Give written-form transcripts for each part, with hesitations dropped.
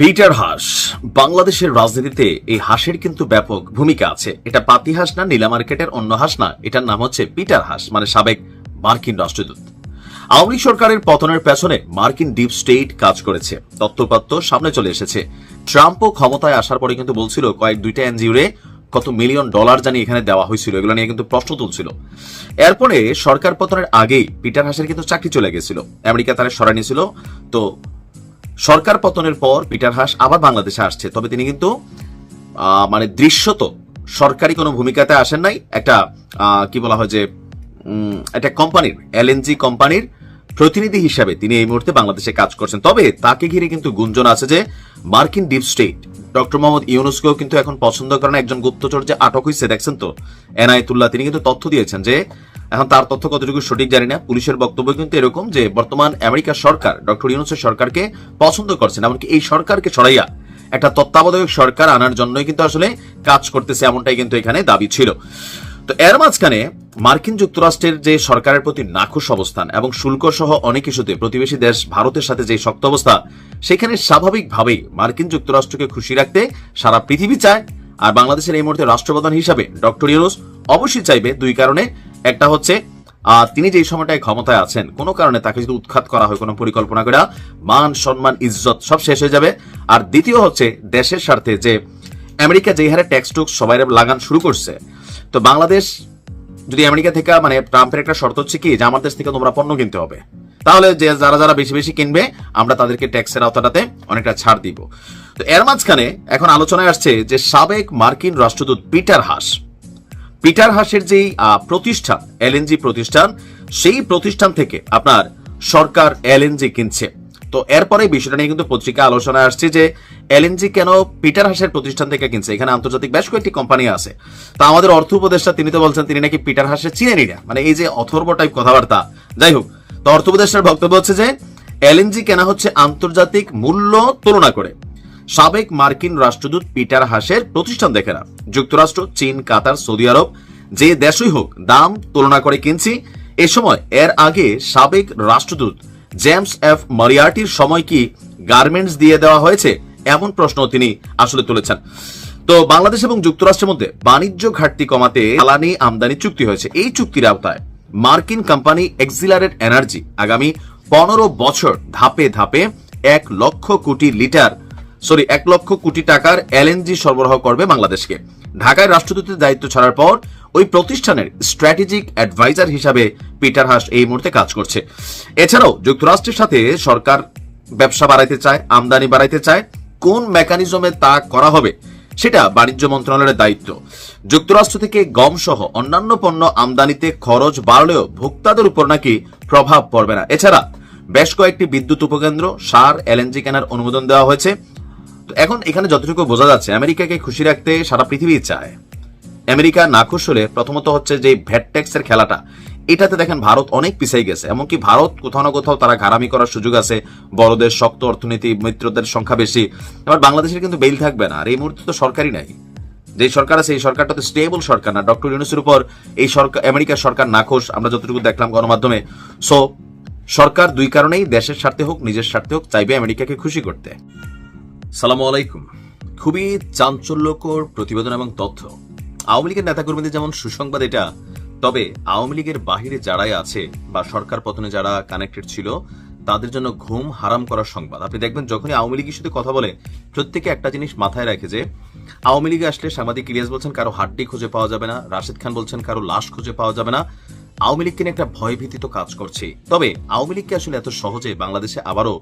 Peter Haas বাংলাদেশের রাজনীতিতে এই হাসের কিন্তু ব্যাপক ভূমিকা আছে। এটা পাতি হাস না, নীলা মার্কেটের অন্য হাস না, এটার নাম হচ্ছে পিটার হাস, মানে সাবেক মার্কিন রাষ্ট্রদূত। আওয়ামী লীগ সরকারের পতনের পেছনে মার্কিন ডিপ স্টেট কাজ করেছে, তথ্যপাত্র সামনে চলে এসেছে। ট্রাম্পও ক্ষমতায় আসার পরে কিন্তু বলছিল দুইটা এনজিও রে কত মিলিয়ন ডলার জানি এখানে দেওয়া হয়েছিল, এগুলো নিয়ে কিন্তু প্রশ্ন তুলছিল। এরপরে সরকার পতনের আগেই পিটার হাসের কিন্তু চাকরি চলে গেছিল, আমেরিকা তারা সরাই নিয়েছিল। তো সরকার পতনের পর পিটার হাস আবার বাংলাদেশে আসছে, তবে তিনি কিন্তু মানে দৃশ্যত সরকারি কোনো ভূমিকাতে আসেন নাই। একটা কি বলা হয় যে একটা কোম্পানির, এলএনজি কোম্পানির প্রতিনিধি হিসাবে তিনি এই মুহূর্তে বাংলাদেশে কাজ করছেন। তবে তাকে ঘিরে কিন্তু গুঞ্জন আছে যে মার্কিন ডিপ স্টেট ডক্টর মোহাম্মদ ইউনুসকেও কিন্তু এখন পছন্দ করেন। একজন গুপ্তচর যে আটক হয়েছে দেখছেন তো, এনায়েতুল্লাহ, তিনি কিন্তু তথ্য দিয়েছেন যে, এখন তার তথ্য কতটুকু সঠিক জানি না, পুলিশের বক্তব্য কিন্তু এরকম যে বর্তমান আমেরিকার সরকার ডক্টর ইউনুসের সরকারকে পছন্দ করছেন, এমনকি এই সরকারকে সরাইয়া একটা তত্ত্বাবধায়ক সরকার আনার জন্যই কিন্তু আসলে কাজ করতেছে, এমনটাই কিন্তু এখানে দাবি ছিল। তো এর মাঝখানে মার্কিন যুক্তরাষ্ট্রের যে সরকারের প্রতি নাখুশ অবস্থান এবং শুল্ক সহ অনেক ইস্যুতে প্রতিবেশী দেশ ভারতের সাথে যে শক্ত অবস্থা, সেখানে স্বাভাবিকভাবেই মার্কিন যুক্তরাষ্ট্রকে খুশি রাখতে সারা পৃথিবী চায়। আর বাংলাদেশের এই মুহূর্তে রাষ্ট্রপ্রধান হিসাবে ডক্টর ইউনুস অবশ্যই চাইবে দুই কারণে। একটা হচ্ছে তিনি যেই সময়টায় ক্ষমতায় আছেন, কোনো কারণে তাকে যদি উৎখাত করা হয় কোনো পরিকল্পনা করে, মান সম্মান ইজ্জত সব শেষ হয়ে যাবে। আর দ্বিতীয় হচ্ছে দেশের স্বার্থে যে আমেরিকা যেই হারে ট্যাক্স টুক্স সবাই লাগান শুরু করছে, তো বাংলাদেশ যদি আমেরিকা থেকে, মানে ট্রাম্পের একটা শর্ত হচ্ছে কি যে আমার দেশ থেকে তোমরা পণ্য কিনতে হবে, তাহলে যে যারা যারা বেশি বেশি কিনবে আমরা তাদেরকে ট্যাক্সের আওতাটাতে অনেকটা ছাড় দিব। তো এর মাঝখানে এখন আলোচনায় আসছে যে সাবেক মার্কিন রাষ্ট্রদূত পিটার হাসের যেই প্রতিষ্ঠান, এলএনজি প্রতিষ্ঠান, সেই প্রতিষ্ঠান থেকে আপনার সরকার এলএনজি কিনছে। তো এরপরে বিষয়টা নিয়ে কিন্তু পত্রিকা আলোচনায় আসছে যে এলএনজি কেন পিটার হাসের প্রতিষ্ঠান থেকে কিনছে। এখানে আন্তর্জাতিক বেশ কয়েকটি কোম্পানি আছে। তো আমাদের অর্থ উপদেষ্টা তিনি তো বলছেন তিনি নাকি পিটার হাসের চিনেনি না, মানে এই যে অথর্ব টাইপ কথাবার্তা। যাই হোক, তো অর্থ উপদেষ্টার বক্তব্য হচ্ছে যে এলএনজি কেনা হচ্ছে আন্তর্জাতিক মূল্য তুলনা করে। সাবেক মার্কিন রাষ্ট্রদূত পিটার হাসের প্রতিষ্ঠান দেখে না, যুক্তরাষ্ট্র, চীন, কাতার, সৌদি আরব, যে দেশই হোক দাম তুলনা করে কিনছি। এ সময় এর আগে সাবেক রাষ্ট্রদূত জেমস এফ মরিয়ার্টির সময় কি গার্মেন্টস দিয়ে দেওয়া হয়েছে, এমন প্রশ্ন তিনি আসলে তুলেছেন। তো বাংলাদেশ এবং যুক্তরাষ্ট্রের মধ্যে বাণিজ্য ঘাটতি কমাতে জ্বালানি আমদানি চুক্তি হয়েছে। এই চুক্তির আওতায় মার্কিন কোম্পানি এক্সিলারেট এনার্জি আগামী 15 বছর ধাপে ধাপে 1 লক্ষ কোটি টাকার এলএনজি সরবরাহ করবে বাংলাদেশকে। ঢাকায় রাষ্ট্রদূতের দায়িত্ব ছাড়ার পর ওই প্রতিষ্ঠানের স্ট্র্যাটেজিক অ্যাডভাইজার হিসাবে পিটার হাস এই মুহূর্তে কাজ করছে। এছাড়াও যুক্তরাষ্ট্রের সাথে সরকার ব্যবসা বাড়াইতে চায়, আমদানি বাড়াইতে চায়। কোন মেকানিজমে তা করা হবে সেটা বাণিজ্য মন্ত্রণালয়ের দায়িত্ব। যুক্তরাষ্ট্র থেকে গম সহ অন্যান্য পণ্য আমদানিতে খরচ বাড়লেও ভোক্তাদের উপর নাকি প্রভাব পড়বে না। এছাড়া বেশ কয়েকটি বিদ্যুৎ উপকেন্দ্র, সার, এলএনজি কেনার অনুমোদন দেওয়া হয়েছে। এখন এখানে যতটুকু বোঝা যাচ্ছে আমেরিকাকে খুশি রাখতে সারা পৃথিবী চায়। আমেরিকা নাখুশ হলে প্রথমত হচ্ছে যে ভ্যাট ট্যাক্সের খেলাটা, এটাতে দেখেন ভারত অনেক পিছিয়ে গেছে। এমনকি ভারত কোথাও না কোথাও তারা ঘাড়ামি করার সুযোগ আছে, বড়দের শক্ত অর্থনীতি, মিত্রদের সংখ্যা বেশি। এবার বাংলাদেশের কিন্তু বেইল থাকবে না। আর এই মুহূর্তে তো সরকারই নাই, যে সরকার আছে এই সরকারটা তো স্টেবল সরকার না। ডক্টর ইউনুসের উপর এই সরকার, আমেরিকার সরকার নাখোশ, আমরা যতটুকু দেখলাম গণমাধ্যমে। সো সরকার দুই কারণেই, দেশের স্বার্থে হোক নিজের স্বার্থে হোক, চাইবে আমেরিকাকে খুশি করতে। সালামু আলাইকুম। খুবই চাঞ্চল্যকর প্রতিবেদন এবং তথ্য। আওয়ামী লীগের নেতাকর্মীদের যেমন সুসংবাদ এটা, তবে আওয়ামী লীগের বাহিরে যারাই আছে বা সরকার পতনে যারা কানেক্টেড ছিল তাদের জন্য ঘুম হারাম করার সংবাদ। আপনি দেখবেন যখনই আওয়ামী লীগের সাথে কথা বলে প্রত্যেকে একটা জিনিস মাথায় রাখে যে আওয়ামী লীগে আসলে সাংবাদিক ইলিয়াস বলছেন কারো হাড্ডি খুঁজে পাওয়া যাবে না, রাশেদ খান বলছেন কারো লাশ খুঁজে পাওয়া যাবে না। আওয়ামী লীগকে নিয়ে একটা ভয়ভীতি তো কাজ করছে। তবে আওয়ামী লীগকে আসলে এত সহজে বাংলাদেশে আবারও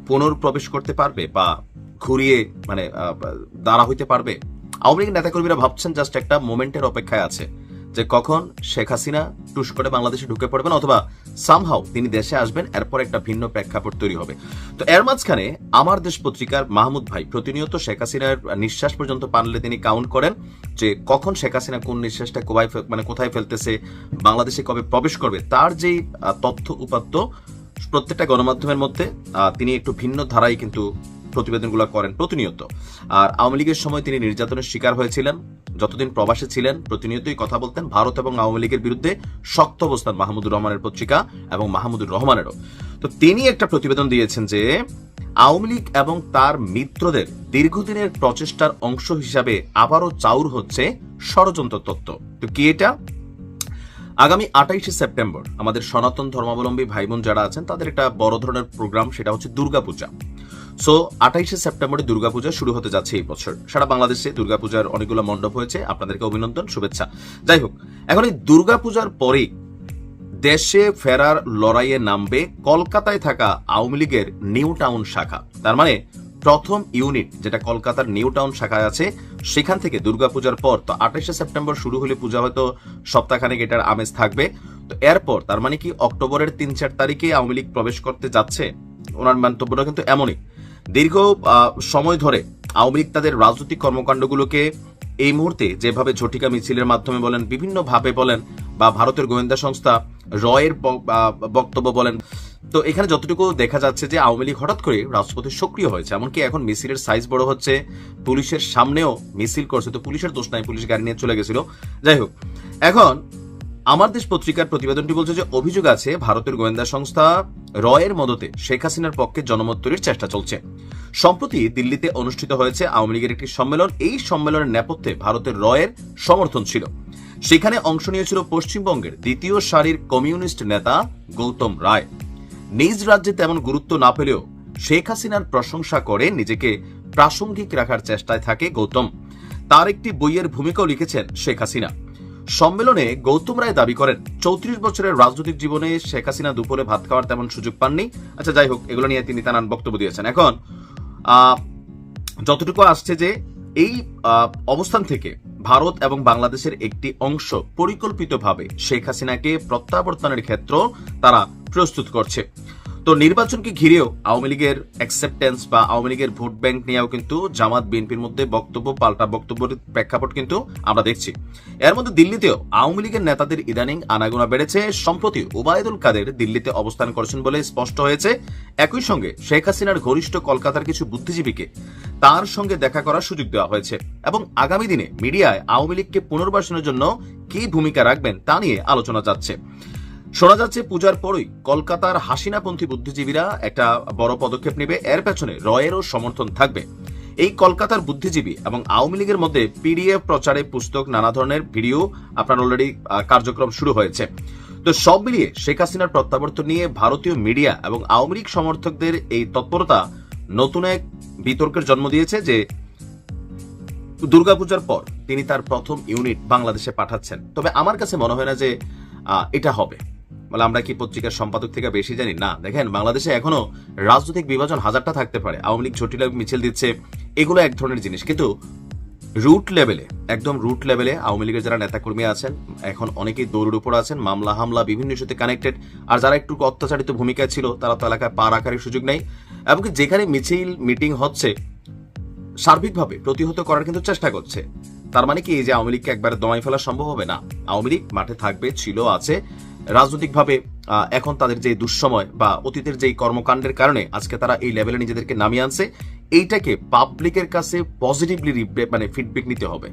পুনর্প্রবেশ করতে পারবে বা ঘুরিয়ে মানে দাঁড়া হইতে পারবে? আওয়ামী লীগের নেতাকর্মীরা ভাবছেন জাস্ট একটা মোমেন্টের অপেক্ষায় আছে যে কখন শেখ হাসিনা টুস করে বাংলাদেশে ঢুকে পড়বেন অথবা সামহাও তিনি দেশে আসবেন, এরপর একটা ভিন্ন প্রেক্ষাপট তৈরি হবে। তো এর মাঝখানে আমার দেশ পত্রিকার মাহমুদ ভাই প্রতিনিয়ত শেখ হাসিনার নিঃশ্বাস পর্যন্ত পানলে তিনি কাউন্ট করেন যে কখন শেখ হাসিনা কোন নিঃশ্বাসটা কোথায় ফেলতেছে, বাংলাদেশে কবে প্রবেশ করবে, তার যেই তথ্য উপাত্ত প্রত্যেকটা গণমাধ্যমের মধ্যে তিনি একটু ভিন্ন ধারায় কিন্তু প্রতিবেদনগুলো করেন প্রতিনিয়ত। আর আওয়ামী লীগের সময় তিনি নির্যাতনের শিকার হয়েছিলেন, যতদিন প্রবাসে ছিলেন প্রতিনিয়তই কথা বলতেন। ভারত এবং আওয়ামী লীগের বিরুদ্ধে শক্ত অবস্থান মাহমুদুর রহমানের পত্রিকা এবং মাহমুদুর রহমানেরও। তো তিনি একটা প্রতিবেদন দিয়েছেন যে আওয়ামী লীগ এবং তার মিত্রদের দীর্ঘদিনের প্রচেষ্টার অংশ হিসাবে আবারও চাউর হচ্ছে ষড়যন্ত্র তত্ত্ব। তো কি এটা? আগামী 28শে সেপ্টেম্বর আমাদের সনাতন ধর্মাবলম্বী ভাই বোন যারা আছেন তাদের একটা বড় ধরনের প্রোগ্রাম, সেটা হচ্ছে দুর্গাপূজা। সো 28শে সেপ্টেম্বরে দুর্গাপূজা শুরু হতে যাচ্ছে এই বছর। সারা বাংলাদেশে দুর্গাপূজার অনেকগুলো মণ্ডপ হয়েছে, আপনাদেরকে অভিনন্দন, শুভেচ্ছা। যাই হোক, এখন এই দুর্গাপূজার পরেই দেশে ফেরার লড়াইয়ে নামবে কলকাতায় থাকা আওয়ামী লীগের নিউ টাউন শাখা। তার মানে প্রথম ইউনিট যেটা কলকাতার নিউ টাউন শাখায় আছে, সেখান থেকে দুর্গাপূজার পর, তো 28শে সেপ্টেম্বর শুরু হলে পূজা হয়তো সপ্তাহখানেক এটার আমেজ থাকবে। তো এরপর তার মানে কি অক্টোবরের 3-4 তারিখে আওয়ামী লীগ প্রবেশ করতে যাচ্ছে। ওনার মন্তব্যটা কিন্তু এমনই। দীর্ঘ সময় ধরে আওয়ামী লীগ তাদের রাজনৈতিক কর্মকাণ্ডগুলোকে এই মুহূর্তে যেভাবে ঝটিকা মিছিলের মাধ্যমে বলেন, বিভিন্ন ভাবে বলেন, বা ভারতের গোয়েন্দা সংস্থা রয়ের বক্তব্য বলেন, তো এখানে যতটুকু দেখা যাচ্ছে যে আওয়ামী লীগ হঠাৎ করে রাজপথে সক্রিয় হয়েছে। এমনকি এখন মিছিলের সাইজ বড় হচ্ছে, পুলিশের সামনেও মিছিল করছে। তো পুলিশের দোষ নাই, পুলিশ গাড়ি নিয়ে চলে গেছিল। যাই হোক, এখন আমার দেশ পত্রিকার প্রতিবেদনটি বলছে যে অভিযোগ আছে ভারতের গোয়েন্দা সংস্থা রয়ের মদতে শেখ হাসিনার পক্ষে জনমত তৈরির চেষ্টা চলছে। সম্প্রতি দিল্লিতে অনুষ্ঠিত হয়েছে আওয়ামী লীগের একটি সম্মেলন। এই সম্মেলনের নেপথ্যে ভারতের রয়ের সমর্থন ছিল। সেখানে অংশ নিয়েছিল পশ্চিমবঙ্গের দ্বিতীয় সারির কমিউনিস্ট নেতা গৌতম রায়। নিজ রাজ্যে তেমন গুরুত্ব না পেলেও শেখ হাসিনার প্রশংসা করে নিজেকে প্রাসঙ্গিক রাখার চেষ্টায় থাকে গৌতম। তার একটি বইয়ের ভূমিকাও লিখেছেন শেখ হাসিনা। সম্মেলনে গৌতম রায় দাবি করেন 34 বছরের রাজনৈতিক জীবনে শেখ হাসিনা দুপুরে ভাত খাওয়ার তেমন সুযোগ পাননি। আচ্ছা, যাই হোক, এগুলো নিয়ে তিনি নানান বক্তব্য দিয়েছেন। এখন যতটুকু আসছে যে এই অবস্থান থেকে ভারত এবং বাংলাদেশের একটি অংশ পরিকল্পিতভাবে শেখ হাসিনাকে প্রত্যাবর্তনের ক্ষেত্র তারা প্রস্তুত করছে। তো নির্বাচনকে ঘিরেও আওয়ামী লীগের অ্যাকসেপ্টেন্স বা আওয়ামী লীগের ভোট ব্যাংক নিয়েও কিন্তু জামাত বিএনপির মধ্যে পাল্টা বক্তব্যের প্রেক্ষাপট কিন্তু আমরা দেখছি। এর মধ্যে দিল্লিতেও আওয়ামী লীগের নেতাদের ইদানিং আনাগোনা বেড়েছে। সম্প্রতি ওবায়দুল কাদের দিল্লিতে অবস্থান করছেন বলে স্পষ্ট হয়েছে। একই সঙ্গে শেখ হাসিনার ঘনিষ্ঠ কলকাতার কিছু বুদ্ধিজীবীকে তার সঙ্গে দেখা করার সুযোগ দেওয়া হয়েছে এবং আগামী দিনে মিডিয়ায় আওয়ামী লীগকে পুনর্বাসনের জন্য কি ভূমিকা রাখবেন তা নিয়ে আলোচনা যাচ্ছে। শোনা যাচ্ছে পূজার পরই কলকাতার হাসিনাপন্থী বুদ্ধিজীবীরা একটা বড় পদক্ষেপ নেবে। এর পেছনে রয়েরও সমর্থন থাকবে। এই কলকাতার বুদ্ধিজীবী এবং আওয়ামী লীগের মধ্যে পিডিএফ প্রচারে পুস্তক, নানা ধরনের ভিডিও আপনার অলরেডি কার্যক্রম শুরু হয়েছে। তো সব মিলিয়ে শেখ হাসিনার প্রত্যাবর্তন নিয়ে ভারতীয় মিডিয়া এবং আওয়ামী লীগ সমর্থকদের এই তৎপরতা নতুন এক বিতর্কের জন্ম দিয়েছে যে দুর্গাপূজার পর তিনি তার প্রথম ইউনিট বাংলাদেশে পাঠাচ্ছেন। তবে আমার কাছে মনে হয় না যে এটা হবে। বলে আমরা কি পত্রিকার সম্পাদক থেকে বেশি জানি? না, দেখেন, বাংলাদেশে এখনো রাজনৈতিক বিভাজন হাজারটা থাকতে পারে। আওয়ামী লীগ ঝটিলা মিছিল দিচ্ছে, এগুলো এক ধরনের জিনিস, কিন্তু রুট লেভেলে, একদম রুট লেভেলে আওয়ামী লীগের যারা নেতাকর্মী আছেন এখন অনেকেই দৌড়ের উপর আছেন, মামলা হামলা বিভিন্ন ইস্যুতে কানেক্টেড। আর যারা একটু অত্যাচারিত ভূমিকায় ছিল তারা তো এলাকায় পা রাখার সুযোগ নেই। এমনকি যেখানে মিছিল মিটিং হচ্ছে সার্বিকভাবে প্রতিহত করার কিন্তু চেষ্টা করছে। তার মানে কি এই যে আওয়ামী লীগকে একবারে দমাই ফেলা সম্ভব হবে না? আওয়ামী লীগ মাঠে থাকবে, ছিল, আছে। রাজনৈতিকভাবে এখন তাদের যে দুঃসময় বা অতীতের যেই কর্মকাণ্ডের কারণে আজকে তারা এই লেভেলে নিজেদেরকে নামিয়ে আনছে, এইটাকে পাবলিকের কাছে পজিটিভলি ফিডব্যাক নিতে হবে।